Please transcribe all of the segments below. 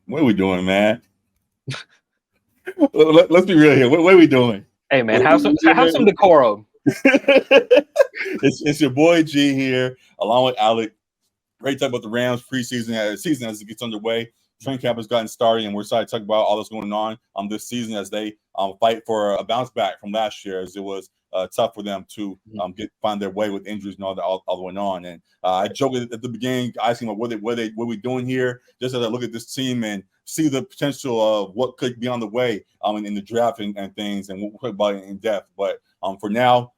What are we doing, man? Let's be real here. What are we doing? Hey man, have some decorum. It's your boy G here, along with Alec. Great to talk about the Rams preseason season as it gets underway. Training camp has gotten started, and we're excited to talk about all that's going on this season as they fight for a bounce back from last year, as it was tough for them to find their way with injuries and all going on. And I joked at the beginning, asking what we doing here, just as I look at this team and see the potential of what could be on the way in the draft and things, and we'll talk about it in depth. But for now,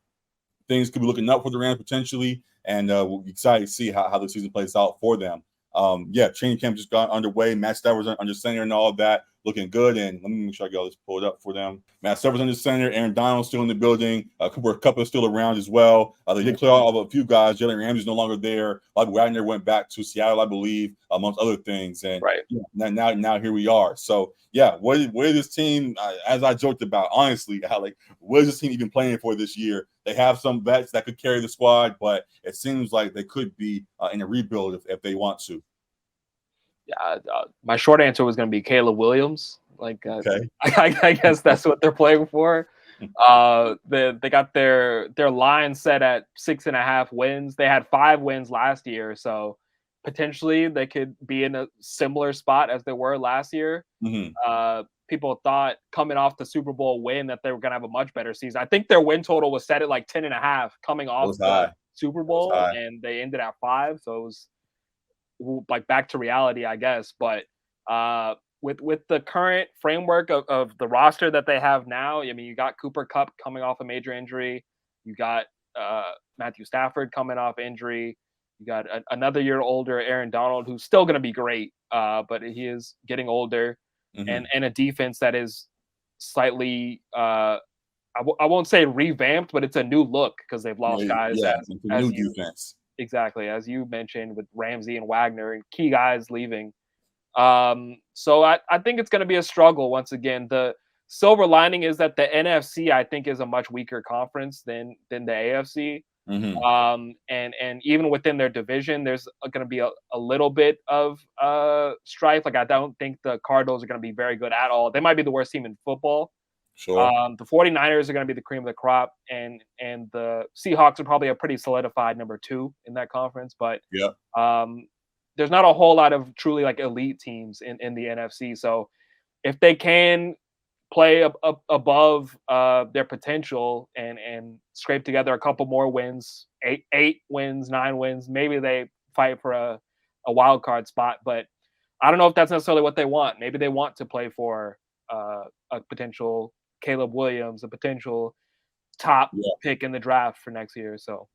things could be looking up for the Rams potentially, and we'll be excited to see how the season plays out for them. Training camp just got underway. Matt Stafford's under center and all of that, looking good. And let me make sure I got this pulled up for them. Matt Stafford's under center. Aaron Donald's still in the building. Cooper Kupp is still around as well. They did clear out a few guys. Jalen Ramsey's no longer there. Bobby Wagner went back to Seattle, I believe, amongst other things. And right. Now here we are. So what is this team? As I joked about, honestly, Alec, what is this team even playing for this year? They have some vets that could carry the squad, but it seems like they could be in a rebuild if they want to. Yeah, my short answer was going to be Caleb Williams. Okay. I guess that's what they're playing for. They got their line set at 6.5 wins. They had 5 wins last year, so potentially they could be in a similar spot as they were last year. Mm-hmm. People thought coming off the Super Bowl win that they were going to have a much better season. I think their win total was set at like 10.5 coming off the Super Bowl, and they ended at 5. So it was like back to reality, I guess. But with the current framework of the roster that they have now, I mean, you got Cooper Kupp coming off a major injury. You got Matthew Stafford coming off injury. You got another year older Aaron Donald, who's still going to be great, but he is getting older. Mm-hmm. And a defense that is slightly, I won't say revamped, but it's a new look because they've lost guys. New defense. Exactly, as you mentioned, with Ramsey and Wagner and key guys leaving. So I think it's going to be a struggle once again. The silver lining is that the NFC, I think, is a much weaker conference than the AFC. Mm-hmm. And even within their division, there's going to be a little bit of strife. Like, I don't think the Cardinals are going to be very good at all. They might be the worst team in football. Sure. The 49ers are going to be the cream of the crop, and the Seahawks are probably a pretty solidified number 2 in that conference. But there's not a whole lot of truly like elite teams in the NFC. So if they can play above their potential and scrape together a couple more wins, 8 wins, 9 wins, maybe they fight for a wild card spot. But I don't know if that's necessarily what they want. Maybe they want to play for a potential Caleb Williams, a potential top pick in the draft for next year. So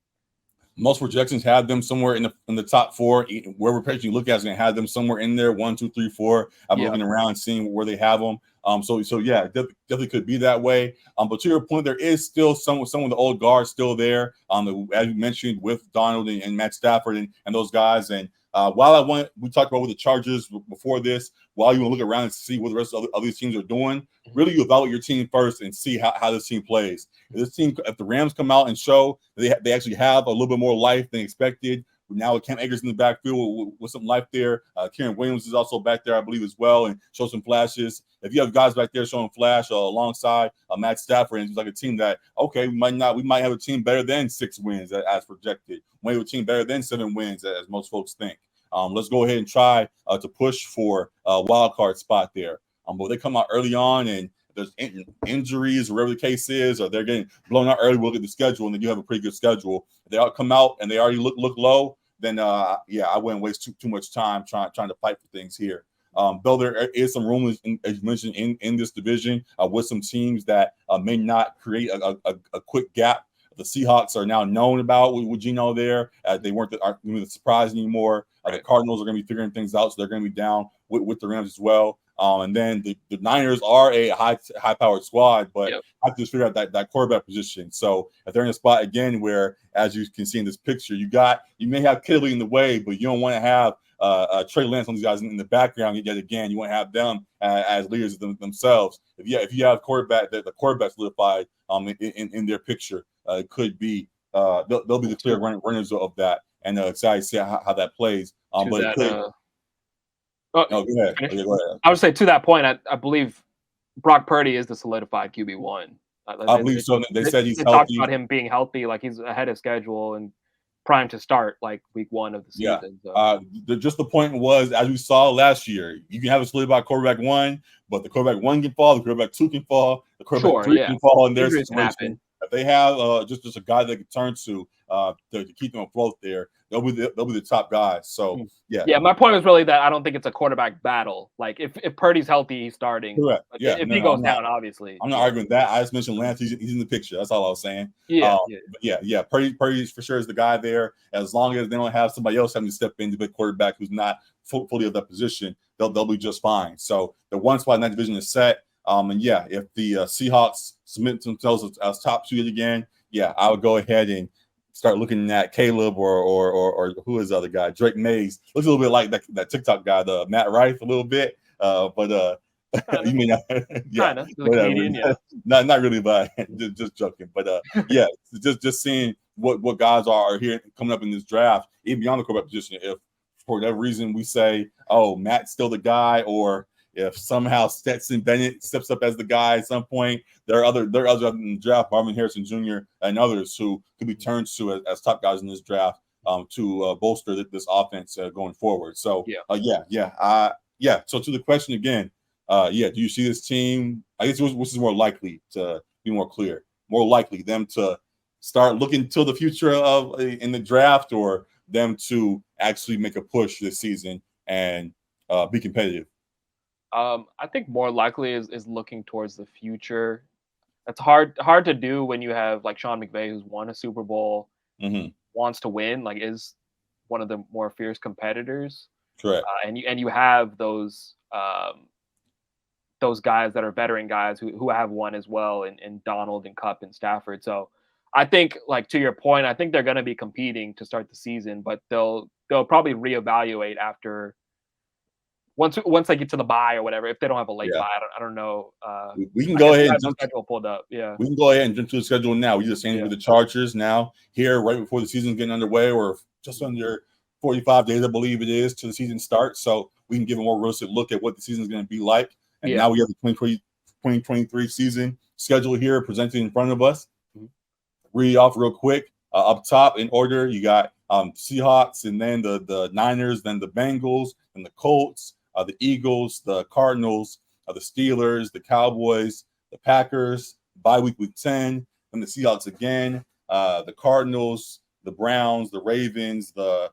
most projections have them somewhere in the top 4. Wherever page you look at is going to have them somewhere in there, 1, 2, 3, 4. I'm looking around and seeing where they have them. Definitely could be that way. But to your point, there is still some of the old guards still there. As you mentioned, with Donald and Matt Stafford and those guys. And we talked about with the Chargers before this. While you want to look around and see what the rest of these teams are doing, really you evaluate your team first and see how this team plays. If the Rams come out and show they actually have a little bit more life than expected. Now with Cam Akers in the backfield with some life there. Kieran Williams is also back there, I believe, as well, and show some flashes. If you have guys back there showing flash alongside Matt Stafford, and it's like a team that, okay, we might have a team better than 6 wins as projected. We might have a team better than 7 wins as most folks think. Let's go ahead and try to push for a wild card spot there. But they come out early on and there's injuries or whatever the case is, or they're getting blown out early, we'll look at the schedule, and then you have a pretty good schedule. If they all come out and they already look low, then I wouldn't waste too much time trying to fight for things here. Though there is some room, as you mentioned, in this division with some teams that may not create a quick gap. The Seahawks are now known about with Geno there. They aren't the surprise anymore. The Cardinals are going to be figuring things out, so they're going to be down with the Rams as well. And then the Niners are a high-powered squad, but I have to just figure out that quarterback position. So if they're in a spot, again, where, as you can see in this picture, you may have Kittley in the way, but you don't want to have Trey Lance on these guys in the background yet again. You want to have them as leaders themselves. If you have the quarterback solidified in their picture, it could be they'll be the clear runners of that. And excited to see how that plays. But it could. Oh, go ahead. Okay, go ahead. I would say to that point, I believe Brock Purdy is the solidified QB1. I believe so. They said he's they healthy. talked about him being healthy, like he's ahead of schedule and primed to start like week 1 of the season. Yeah. So. Just the point was, as we saw last year, you can have a solidified quarterback 1, but the quarterback 1 can fall, the quarterback 2 can fall, the quarterback 3 can fall in their situation. If they have just a guy they can turn to keep them afloat there, they'll be the top guys. So yeah. My point was really that I don't think it's a quarterback battle. Like if Purdy's healthy, he's starting. Correct. Yeah. If he goes down, obviously. I'm not arguing that. I just mentioned Lance. He's in the picture. That's all I was saying. Yeah. Yeah. Purdy for sure is the guy there. As long as they don't have somebody else having to step in to be a quarterback who's not fully of that position, they'll be just fine. So the one spot in that division is set. And yeah, if the Seahawks submit themselves as top seed again, yeah, I would go ahead and start looking at Caleb or who is the other guy, Drake Mays. Looks a little bit like that TikTok guy, the Matt Rife, a little bit. But you mean yeah, comedian, yeah. not really, but just joking. But yeah, just seeing what guys are here coming up in this draft, even beyond the quarterback position. If for whatever reason we say, oh, Matt's still the guy, or if somehow Stetson Bennett steps up as the guy at some point, there are others in the draft, Marvin Harrison Jr. and others who could be turned to as top guys in this draft to bolster this offense going forward. So yeah. So to the question again, do you see this team? I guess which is more likely to be more clear? More likely them to start looking to the future of in the draft, or them to actually make a push this season and be competitive? I think more likely is looking towards the future. It's hard to do when you have like Sean McVay, who's won a Super Bowl, wants to win, like is one of the more fierce competitors. Correct. And you have those guys that are veteran guys who have won as well, in Donald and Kupp and Stafford. So I think, like to your point, I think they're going to be competing to start the season, but they'll probably reevaluate after once they get to the bye or whatever. If they don't have a late bye, I don't know. We can go ahead and jump schedule pulled up. Yeah, we can go ahead and jump to the schedule now. We just saying with the Chargers now here right before the season's getting underway, or just under 45 days, I believe it is, to the season start. So we can give a more realistic look at what the season is going to be like. And now we have the 2023 season schedule here presented in front of us. Read off real quick. Up top in order, you got Seahawks, and then the Niners, then the Bengals, and the Colts, the Eagles, the Cardinals, the Steelers, the Cowboys, the Packers, bye week 10, and the Seahawks again, the Cardinals, the Browns, the Ravens, the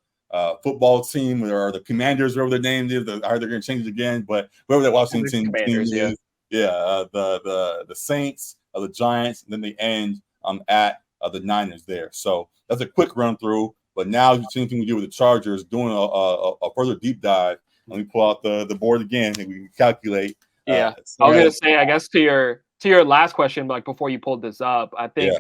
football team, or the Commanders, whatever their name is. They're going to change it again, but whoever that Washington team is, the Saints, the Giants, and then they end at the Niners there. So that's a quick run through. But now the same thing we do with the Chargers, doing a further deep dive. Let me pull out the board again and we calculate. Yeah, I was gonna say, I guess to your last question, like before you pulled this up, I think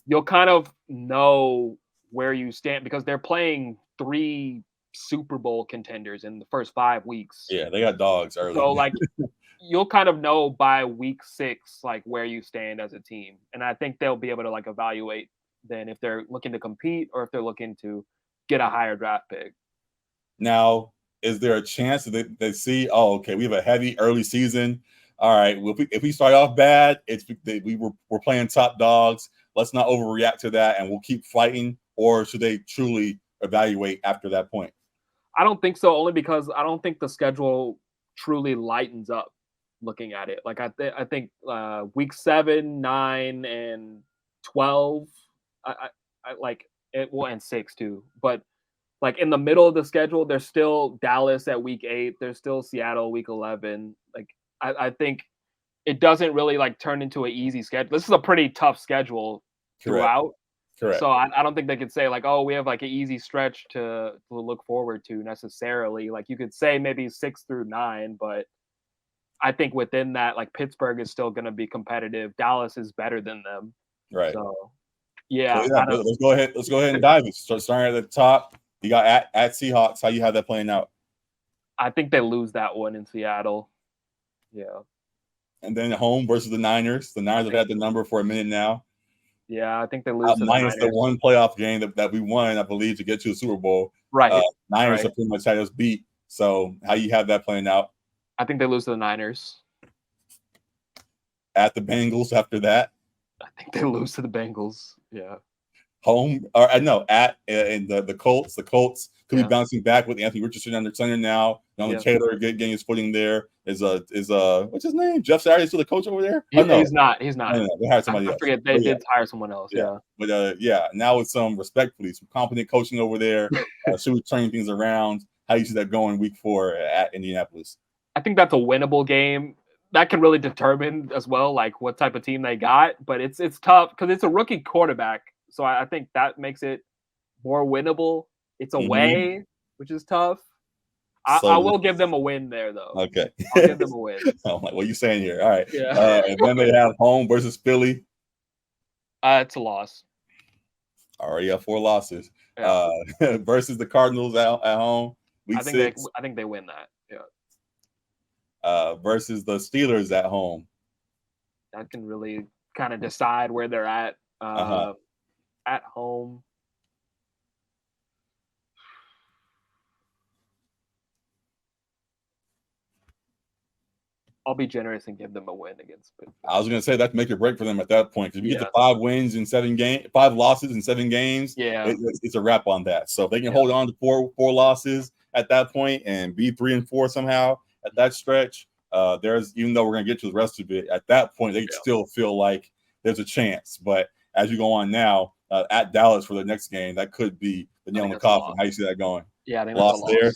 you'll kind of know where you stand because they're playing 3 Super Bowl contenders in the first 5 weeks. Yeah, they got dogs early. So like you'll kind of know by week 6 like where you stand as a team, and I think they'll be able to like evaluate then if they're looking to compete or if they're looking to get a higher draft pick. Now, is there a chance that they see, oh, okay, we have a heavy early season. All right, well, if we start off bad, we're playing top dogs. Let's not overreact to that, and we'll keep fighting. Or should they truly evaluate after that point? I don't think so, only because I don't think the schedule truly lightens up looking at it. Like I think week 7, 9, and 12, I like it. Well, and 6 too, but like in the middle of the schedule, there's still Dallas at week 8. There's still Seattle week 11. Like I think it doesn't really like turn into an easy schedule. This is a pretty tough schedule throughout. Correct. So I don't think they could say like, oh, we have like an easy stretch to look forward to necessarily. Like you could say maybe 6 through 9, but I think within that, like Pittsburgh is still going to be competitive. Dallas is better than them. Right. So yeah. Let's go ahead and dive in. So starting at the top, you got at Seahawks. How you have that playing out? I think they lose that one in Seattle. Yeah. And then at home versus the Niners. The Niners have had the number for a minute now. Yeah, I think they lose. Minus the one playoff game that we won, I believe, to get to the Super Bowl. Right. Niners have pretty much had us beat. So how you have that playing out? I think they lose to the Niners. At the Bengals after that? I think they lose to the Bengals. Yeah. Home or no, at and the Colts. The Colts could be bouncing back with Anthony Richardson under center now. Jonathan Taylor getting his footing there. Is what's his name? Jeff Saturday still the coach over there? No. He's not. No, they hired somebody else. I forget they did hire someone else. Yeah. But now with some respectfully, some competent coaching over there, should we turn things around? How do you see that going week 4 at Indianapolis? I think that's a winnable game. That can really determine as well, like what type of team they got. But it's tough because it's a rookie quarterback. So I think that makes it more winnable. It's away, which is tough. I will give them a win there, though. Okay. I'll give them a win. I'm like, what are you saying here? All right. Yeah. And then they have home versus Philly. It's a loss. Already have 4 losses. Versus the Cardinals at home. I think they win that. Yeah. Versus the Steelers at home. That can really kind of decide where they're at. At home. I'll be generous and give them a win against Pittsburgh. I was going to say that to make a break for them at that point. Because if you get to 5 wins in 7 games, 5 losses in 7 games, it's a wrap on that. So if they can hold on to four losses at that point and be 3-4 somehow at that stretch, there's, even though we're going to get to the rest of it, at that point they still feel like there's a chance. But as you go on now, at Dallas for the next game, that could be the nail in the coffin. How you see that going? Yeah, I think lost there.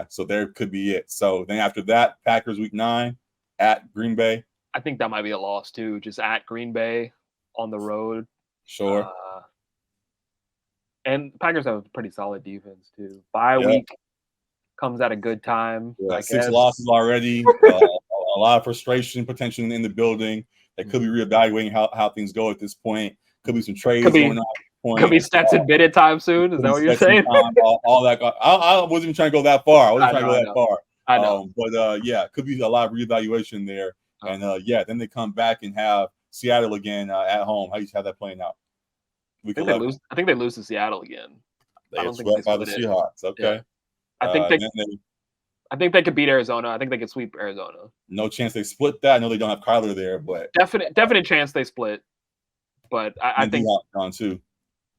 So there could be it. So then after that, Packers week 9 at Green Bay. I think that might be a loss too. Just at Green Bay on the road. Sure. And Packers have a pretty solid defense too. Bye week comes at a good time. Yeah, 6 losses already. A lot of frustration potentially in the building. They could be reevaluating how things go at this point. Could be some trades going on. Could be Stetson bid time soon. Is that what you're saying? All that. I wasn't even trying to go that far. I wasn't trying to go that far. I know. But could be a lot of reevaluation there. And then they come back and have Seattle again at home. How do you have that playing out? I think they lose to Seattle again. They get swept by the Seahawks. Okay. Yeah. I think they could beat Arizona. I think they could sweep Arizona. No chance they split that. I know they don't have Kyler there, but definite chance they split. But I think gone too.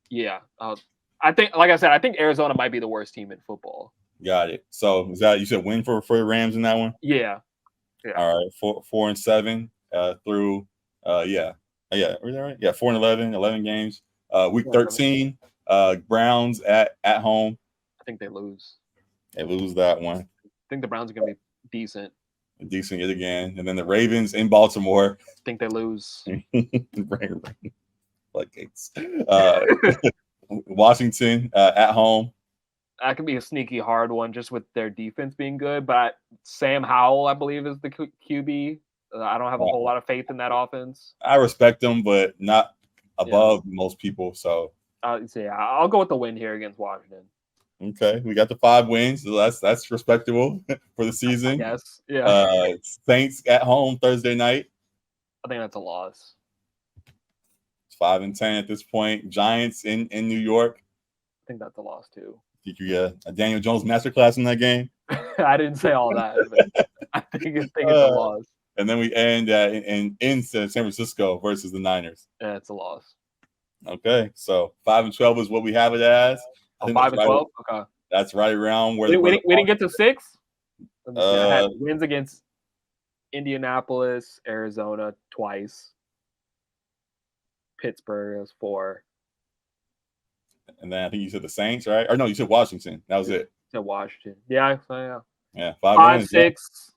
Yeah, I think, like I said, I think Arizona might be the worst team in football. Got it. So is that you said win for the Rams in that one? Yeah. All right, 4-7 through Is that right? Yeah, 4-11 games. Week 13, Browns at home. I think they lose. They lose that one. I think the Browns are gonna be decent. Decent yet again, and then the Ravens in Baltimore. I think they lose. Floodgates. Washington at home. That could be a sneaky hard one, just with their defense being good. But Sam Howell, I believe, is the QB. I don't have a whole lot of faith in that offense. I respect them, but not above most people. So I'll go with the win here against Washington. Okay, we got the 5 wins. So that's respectable for the season. Yes. Yeah. Saints at home Thursday night. I think that's a loss. It's 5-10 at this point. Giants in New York. I think that's a loss too. Did you get a Daniel Jones masterclass in that game? I didn't say all that. But I think it's a loss. And then we end in San Francisco versus the Niners. Yeah, it's a loss. Okay, so 5-12 is what we have it as. 5-12. Okay, that's right around where we didn't get to 6. I had wins against Indianapolis, Arizona twice. Pittsburgh was 4. And then I think you said the Saints, right? Or no, you said Washington. That was it. You said Washington. Yeah. Yeah, 5 wins, 6.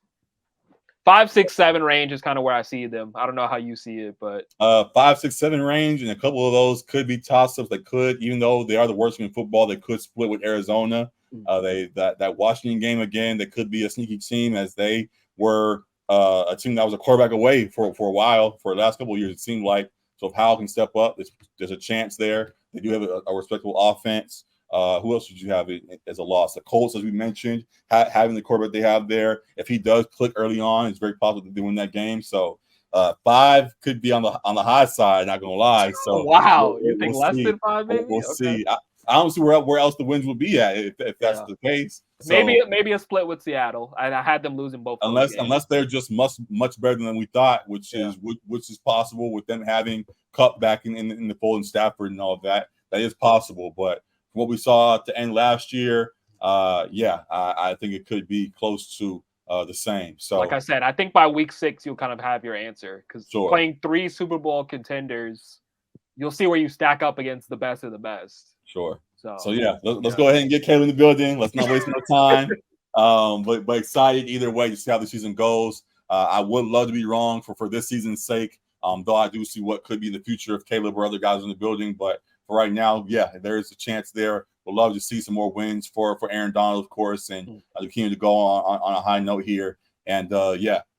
5, 6, 7 range is kind of where I see them. I don't know how you see it, but 5, 6, 7 range, and a couple of those could be toss-ups. They could, even though they are the worst in football, they could split with Arizona. That Washington game again, that could be a sneaky team, as they were a team that was a quarterback away for a while. For the last couple of years, it seemed like. So if Howell can step up, there's a chance there. They do have a respectable offense. Who else did you have as a loss? The Colts, as we mentioned, having the quarterback they have there. If he does click early on, it's very possible to win that game. So 5 could be on the high side. Not gonna lie. So wow, you think less than 5? Maybe we'll see. I don't see where else the wins will be at if that's the case. So maybe a split with Seattle. I had them losing both. Unless they're just much better than we thought, which is possible with them having Cup back in the fold and Stafford and all of that. That is possible. But from what we saw at the end last year, I think it could be close to the same. So, like I said, I think by week 6 you'll kind of have your answer, because playing 3 Super Bowl contenders, you'll see where you stack up against the best of the best. Sure. So yeah, let's go ahead and get Caleb in the building. Let's not waste no time. But excited either way to see how the season goes. I would love to be wrong for this season's sake. Though I do see what could be the future of Caleb or other guys in the building. But for right now, yeah, there is a chance there. We'd love to see some more wins for Aaron Donald, of course, and continue to go on a high note here. And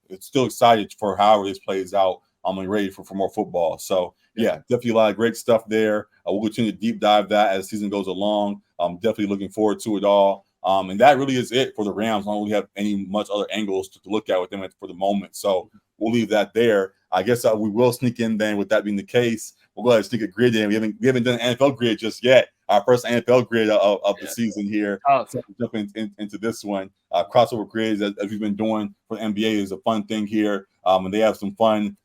it's still excited for however this plays out. I'm ready for more football. So yeah, definitely a lot of great stuff there. We'll continue to deep dive that as the season goes along. I'm definitely looking forward to it all. And that really is it for the Rams. I don't really have any much other angles to look at with them for the moment. So we'll leave that there. I guess we will sneak in then. With that being the case, we'll go ahead and sneak a grid in. We haven't done an NFL grid just yet. Our first NFL grid of the season here. So jumping into this one, crossover grids as we've been doing for the NBA is a fun thing here. And they have some fun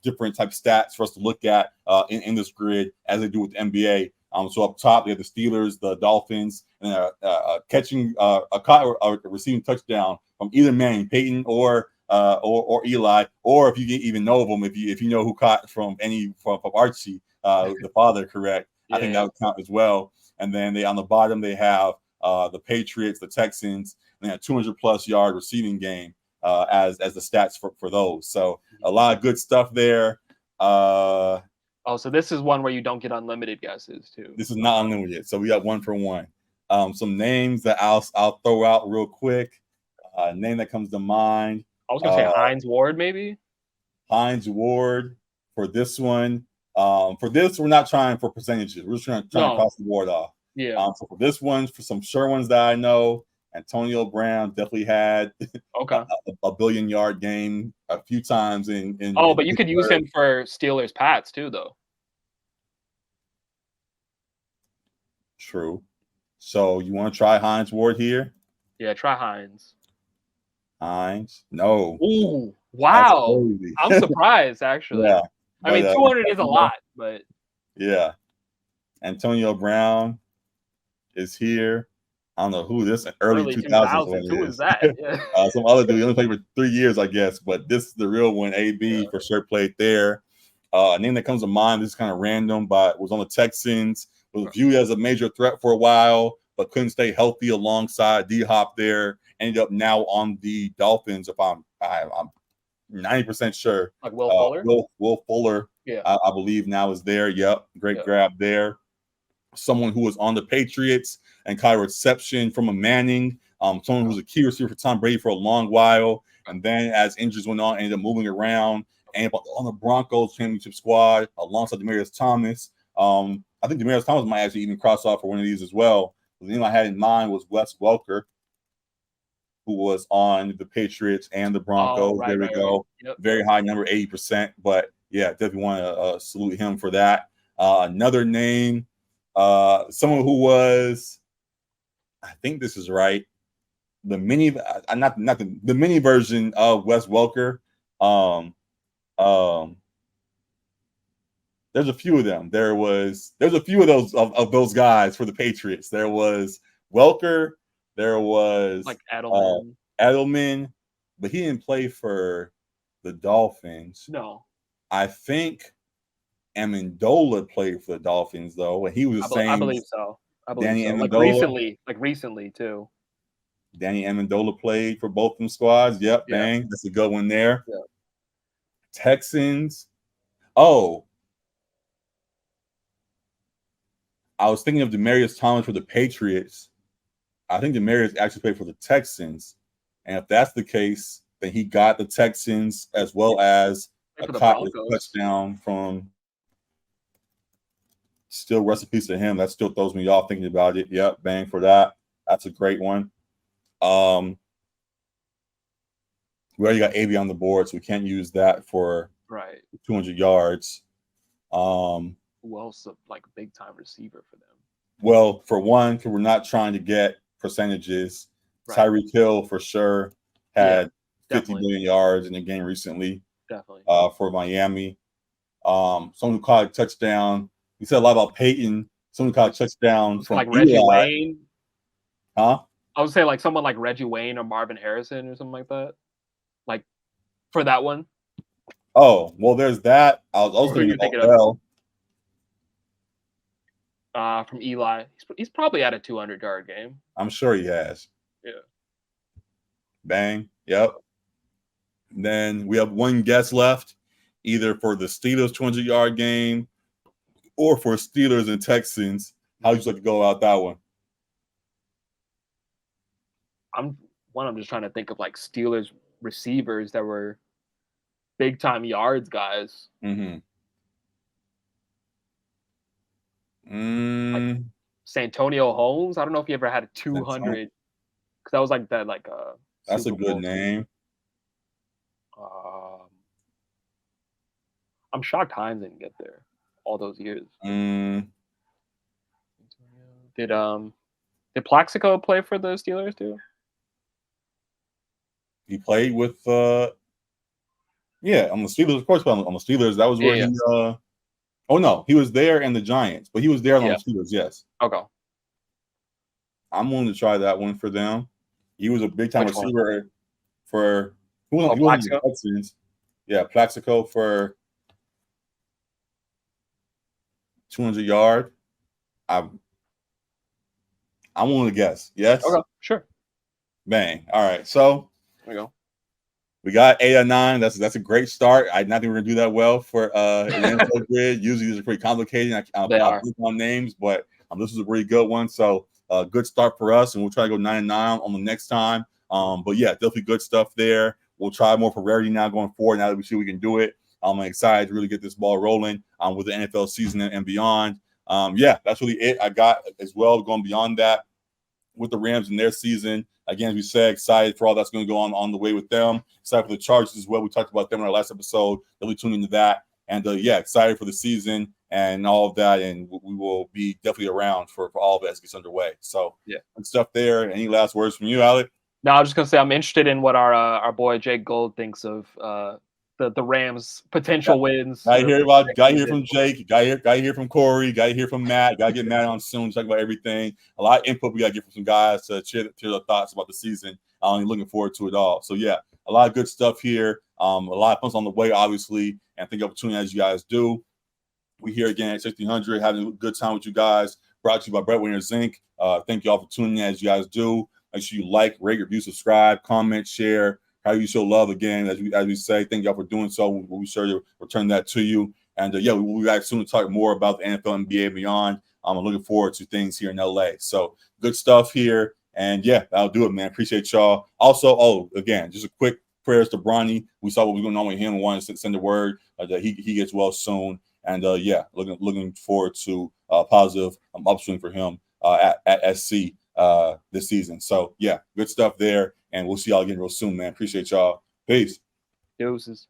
different type stats for us to look at in this grid as they do with the NBA. So up top, they have the Steelers, the Dolphins, and catching a receiving touchdown from either Manning, Peyton, or Eli, or if you even know of them, if you know who caught from Archie, the father, correct? I think that would count as well. And then on the bottom they have the Patriots, the Texans, and a 200+ yard receiving game as the stats for those. So a lot of good stuff there. So this is one where you don't get unlimited guesses too. This is not unlimited, so we got 1 for 1. Some names that I'll throw out real quick. Name that comes to mind. I was gonna say Hines Ward, maybe. Hines Ward for this one. For this, we're not trying for percentages. We're just trying to cross the board off. Yeah. So for this one, for some sure ones that I know, Antonio Brown definitely had a billion-yard game a few times in but you could use him for Steelers Pats too, though. True. So you want to try Hines Ward here? Yeah, try Hines. No. Ooh, wow. I'm surprised, actually. Yeah. I mean, 200 is a lot, but yeah. Antonio Brown is here. I don't know who this early 2000s Who is that? Yeah. Some other dude. He only played for 3 years, I guess, but this is the real one. AB for sure played there. A name that comes to mind, this is kind of random, but was on the Texans. Was viewed as a major threat for a while, but couldn't stay healthy alongside D-Hop there. Ended up now on the Dolphins, if I'm 90% sure. Like Will Fuller? Will Fuller, yeah, I believe now is there. Yep, great grab there. Someone who was on the Patriots and caught a reception from a Manning. Someone who was a key receiver for Tom Brady for a long while. And then as injuries went on, ended up moving around. And on the Broncos championship squad alongside Demaryius Thomas. I think Demaryius Thomas might actually even cross off for one of these as well. The name I had in mind was Wes Welker, who was on the Patriots and the Broncos. There we go. Yep. Very high number, 80%. But yeah, definitely want to salute him for that. Another name, someone who was, I think this is right, the mini, the mini version of Wes Welker. There's a few of them. There's a few of those guys for the Patriots. There was Welker. There was like Edelman, but he didn't play for the Dolphins. No, I think Amendola played for the Dolphins though. When he was the same. I believe so. Danny Amendola, like recently too. Danny Amendola played for both them squads. Yep, bang, that's a good one there. Yeah. Texans. Oh. I was thinking of Demaryius Thomas for the Patriots. I think Demaryius actually played for the Texans. And if that's the case, then he got the Texans as well as a touchdown from still recipes to him. That still throws me off thinking about it. Yep, bang for that. That's a great one. We already got AB on the board, so we can't use that for 200 yards. Who else like a big time receiver for them? Well, for one, because we're not trying to get percentages. Right. Tyreek Hill for sure had 50 million yards in the game recently. Definitely. For Miami. Someone who caught a touchdown. We said a lot about Peyton. Someone who caught a touchdown from like Reggie Eli. Wayne. Huh? I would say like someone like Reggie Wayne or Marvin Harrison or something like that. Like for that one. Oh, well, there's that. I was thinking Odell. From Eli. He's probably had a 200-yard game. I'm sure he has. Yeah. Bang. Yep. And then we have one guess left, either for the Steelers 200-yard game or for Steelers and Texans. How would you like to go about that one? I'm just trying to think of like Steelers receivers that were big time yards guys. Mm-hmm. Like Santonio Holmes. I don't know if he ever had a 200 because that was like that that's Super a good Bowl name. I'm shocked Hines didn't get there all those years. Did Plaxico play for the Steelers too? He played with on the Steelers, of course, but on the Steelers, that was where he oh no, he was there in the Giants, but he was there on the Steelers, yes. Okay. I'm willing to try that one for them. He was a big time receiver for who was the Texans. Yeah, Plaxico for 200 yard. I'm willing to guess. Yes. Okay, sure. Bang. All right. So there we go. We got 8 or 9. That's a great start. I not think we're gonna do that well for an NFL grid. Usually these are pretty complicated. I click on names, but this is a really good one. So good start for us, and we'll try to go 9-9 on the next time. But yeah, definitely good stuff there. We'll try more for rarity now going forward. Now that we see we can do it, I'm excited to really get this ball rolling with the NFL season and beyond. Yeah, that's really it I got as well. Going beyond that with the Rams in their season. Again, as we said, excited for all that's going to go on the way with them. Excited for the Chargers as well. We talked about them in our last episode. Really tune into that. And yeah, excited for the season and all of that. And we will be definitely around for all of it as it gets underway. So yeah, good stuff there. Any last words from you, Alec? No, I was just going to say I'm interested in what our boy Jake Gold thinks of the Rams' potential wins. Got to hear from Jake. Got to hear from Corey. Got to hear from Matt. Got to get Matt on soon. Talk about everything. A lot of input we got to get from some guys to share their thoughts about the season. I'm looking forward to it all. So yeah, a lot of good stuff here. A lot of fun on the way, obviously, and thank you for tuning in as you guys do. We here again at 1600, having a good time with you guys. Brought to you by Breadwinner Zinc. Thank you all for tuning in as you guys do. Make sure you like, rate, review, subscribe, comment, share. How you show love again, as we say. Thank y'all for doing so. We'll be sure to return that to you. And yeah, we'll be back soon to talk more about the NFL, NBA, and beyond. I'm looking forward to things here in LA. So good stuff here. And yeah, that'll do it, man. Appreciate y'all. Also, again, just a quick prayers to Bronny. We saw what was going on with him and wanted to send a word that he gets well soon. And yeah, looking forward to a positive upswing for him at SC this season. So yeah, good stuff there. And we'll see y'all again real soon, man. Appreciate y'all. Peace. Deuces.